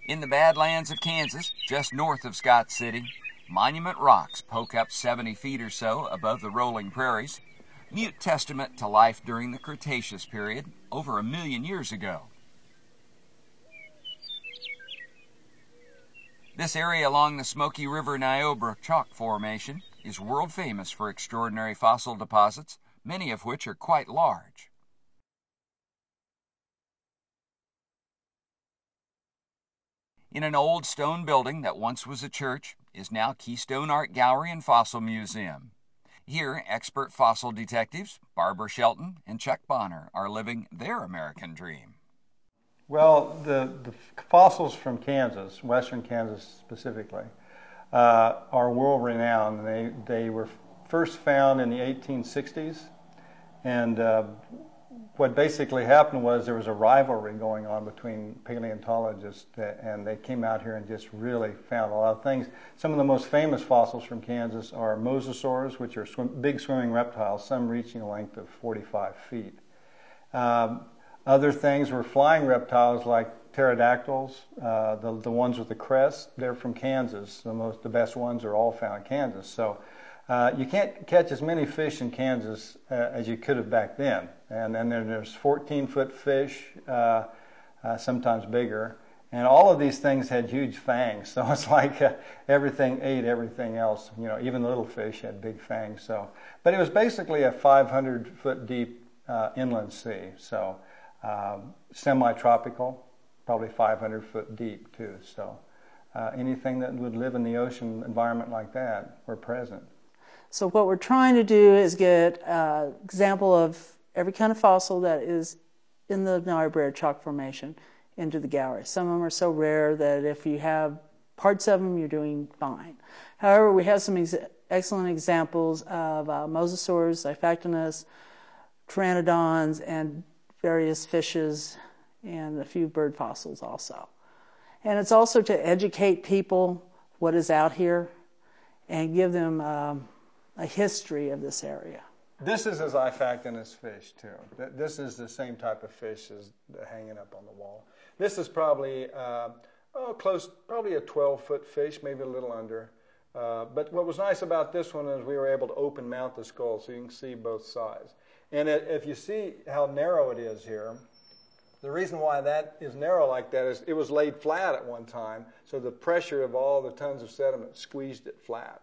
In the Badlands of Kansas, just north of Scott City, monument rocks poke up 70 feet or so above the rolling prairies, mute testament to life during the Cretaceous period over 1 million years ago. This area along the Smoky River-Niobrara Chalk Formation is world famous for extraordinary fossil deposits, many of which are quite large. In an old stone building that once was a church is now Keystone-Art-Gallery and Fossil Museum. Here, expert fossil detectives Barbara Shelton and Chuck Bonner are living their American dream. Well, the fossils from Kansas, western Kansas specifically, are world-renowned. They were first found in the 1860s, and what basically happened was there was a rivalry going on between paleontologists, and they came out here and just really found a lot of things. Some of the most famous fossils from Kansas are mosasaurs, which are big swimming reptiles, some reaching a length of 45 feet. Other things were flying reptiles like pterodactyls, the ones with the crest. They're from Kansas. The best ones are all found in Kansas. So you can't catch as many fish in Kansas as you could have back then. And then there's 14-foot fish, sometimes bigger. And all of these things had huge fangs. So it's like everything ate everything else. You know, even little fish had big fangs. So, but it was basically a 500-foot deep inland sea. So semi-tropical, probably 500-foot deep too. So anything that would live in the ocean environment like that were present. So what we're trying to do is get an example of every kind of fossil that is in the Niobrara Chalk Formation into the gallery. Some of them are so rare that if you have parts of them, you're doing fine. However, we have some excellent examples of mosasaurs, Xiphactinus, pteranodons, and various fishes, and a few bird fossils also. And it's also to educate people what is out here and give them a history of this area. This is a Xiphactinus fish too. This is the same type of fish as hanging up on the wall. This is probably probably a 12-foot fish, maybe a little under. But what was nice about this one is we were able to open mount the skull so you can see both sides. And if you see how narrow it is here, the reason why that is narrow like that is it was laid flat at one time, so the pressure of all the tons of sediment squeezed it flat.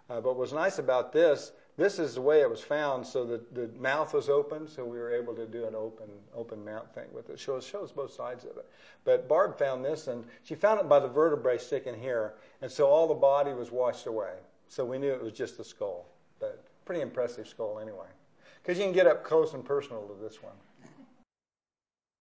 But what's nice about this is the way it was found, so the mouth was open, so we were able to do an open mount thing with it. It shows both sides of it. But Barb found this, and she found it by the vertebrae sticking here, and so all the body was washed away. So we knew it was just the skull, but pretty impressive skull anyway. Because you can get up close and personal to this one.